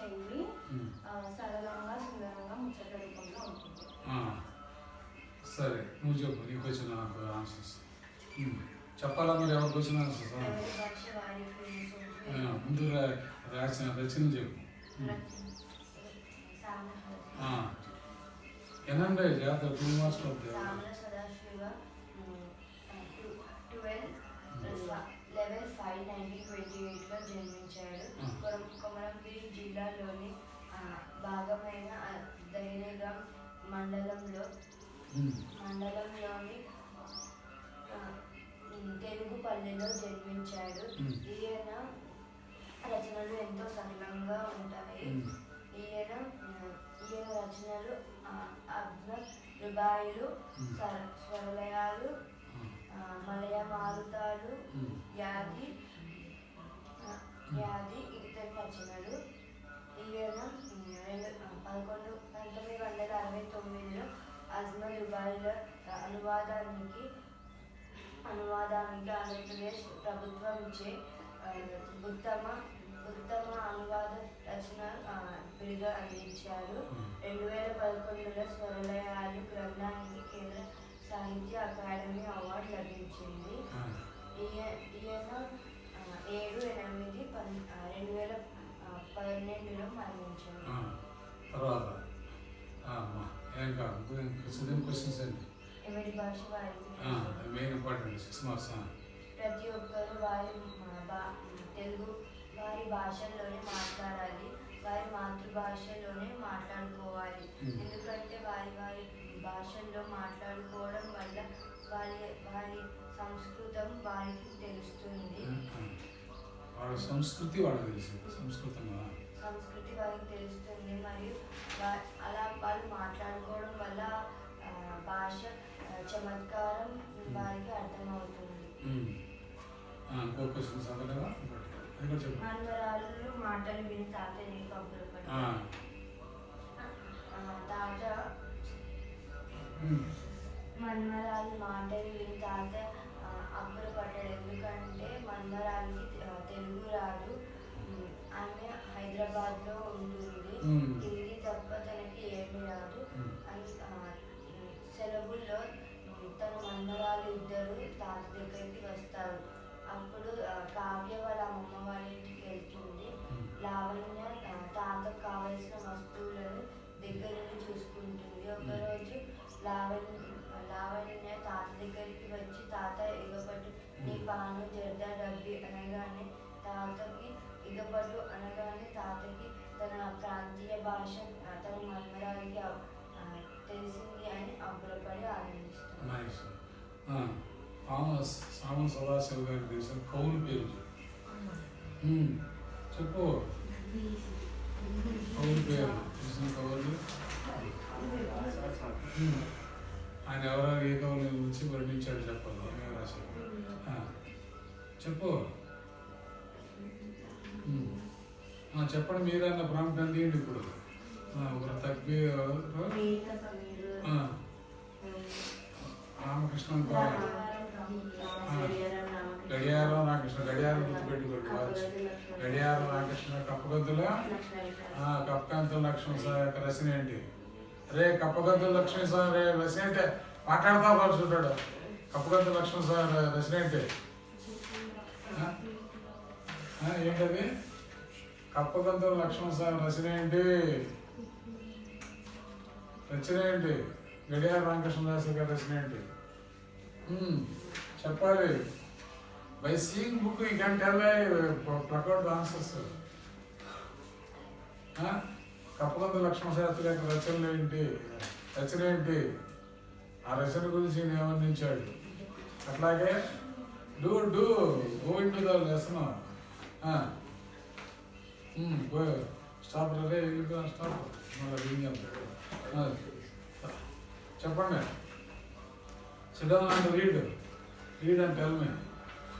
చెల్లి సరళంగా సుందరంగా ముచ్చట రూపంలో ఉంటుంది. సరే నువ్వు చెప్పు, నీకు వచ్చిన నాకు ఆన్సర్స్ చెప్పాలా? మరి ఎవరికి వచ్చిన ఆన్సర్స్ ముందు రాసిన రచన చెప్పు. ఎన్నండి జాతర 2 మార్క్స్ పడుతుంది. 11/5/1928లో జన్మించాడు. కొమరంభీం జిల్లాలోని భాగమైన దైనగం మండలంలోని తెలుగుపల్లిలో జన్మించాడు. ఈయన రచనలు ఎంతో సరళంగా ఉంటాయి. ఈయన రచనలు అబ్న రుబాయిలు, స్వరలయాలు, మలయమారుతాలు, యాది ఇతని రచనలు. ఈయన 1969లో అజ్మల్ రుబాయిల అనువాదానికి ఆంధ్రప్రదేశ్ ప్రభుత్వం ఇచ్చే ఉత్తమ అనువాద రచన బిరుదు అందించారు. 2011లో స్వరలయాలు గ్రంథానికి కేంద్ర సాహిత్య అకాడమీ అవార్డు లభించింది. ఈయన 7/8/2012లో మరణించారు. తర్వాత క్వశ్చన్స్ అండి. ఎవరి భాష వారికి మెయిన్ ఇంపార్టెంట్ 6 మార్క్స్. ప్రతి ఒక్కరు వారి భాషల్లోనే మాట్లాడాలి, వారి మాతృభాషలోనే మాట్లాడుకోవాలి. ఎందుకంటే వారి భాషల్లో మాట్లాడుకోవడం వల్ల వారి సంస్కృతం వారికి తెలుస్తుంది. వాళ్ళ సంస్కృతి వాళ్ళకి తెలుసు. సంస్కృతి వారికి తెలుస్తుంది. మరియు అలా వాళ్ళు మాట్లాడుకోవడం వల్ల భాష చమత్కారం వారికి అర్థమవుతుంది. మన్మరాళ్ళు మాటలు విని తాత నీకు అబ్బురపడ్డాడు. మన్మరాళ్ళు మాటలు విని తాత అబ్బురపడ్డాడు. ఎందుకంటే మన్మరాళ్ళకి తెలుగు రాదు. ఆమె హైదరాబాద్లో ఉంటుంది. హిందీ తప్ప తనకి ఏమీ రాదు. సెలవుల్లో తన మన్మరాలు ఇద్దరు తాత దగ్గరికి వస్తారు. అప్పుడు కావ్య వాళ్ళ అమ్మమ్మ వాళ్ళ ఇంటికి వెళ్తుంది. లావణ్య తాతకు కావలసిన వస్తువులను దగ్గర నుండి చూసుకుంటుంది. ఒకరోజు లావణ్య తాత దగ్గరికి వచ్చి తాత ఇగపట్టు నీ పాను జర్ద డబ్బి అనగానే తాతకి తన ప్రాంతీయ భాష తన మన్మరాలికి తెలిసింది అని అబ్బురపడి ఆనందిస్తాడు. సామల సదాశివ గారికి తెలిసిన కవులు పేరు చెప్పు. కవులు పేరు తెలిసిన కవులు ఆయన ఎవరైనా ఏ కవుల గురించి వర్ణించాడు చెప్పాలి. ఏమేమి రాశారు చెప్పు. చెప్పండి. మీరన్న ప్రాంతం తీయండి. ఇప్పుడు ఒకరు తప్పి రామకృష్ణ గడియారం రామకృష్ణ. గడియారం గుర్తుపెట్టుకోండి. గడియారం రామకృష్ణ. కప్పగద్దుల కప్పకంతుల లక్ష్మణ సార్ యొక్క రచన ఏంటి? రే కప్పగద్దుల లక్ష్మణ సార్ రచన ఏంటి? మాట్లాడుతా పడుతుంటాడు. కప్పగద్దుల లక్ష్మణ సార్ రచన ఏంటి? ఏంటది? కప్పగద్దుల లక్ష్మణ సార్ రచన ఏంటి? గడియార రామకృష్ణ దాస్ గారి రచన ఏంటి? చెప్పాలి. By seeing book you can tell pluck out the answers. Kappagaddula Lakshmana Shastri యొక్క రచన ఏంటి? ఆ రచన గురించి నేను ఏమర్ణించాడు? అట్లాగే go in to the lesson. Stop రే స్టాప్. చెప్పండి. Sit down and read and tell me.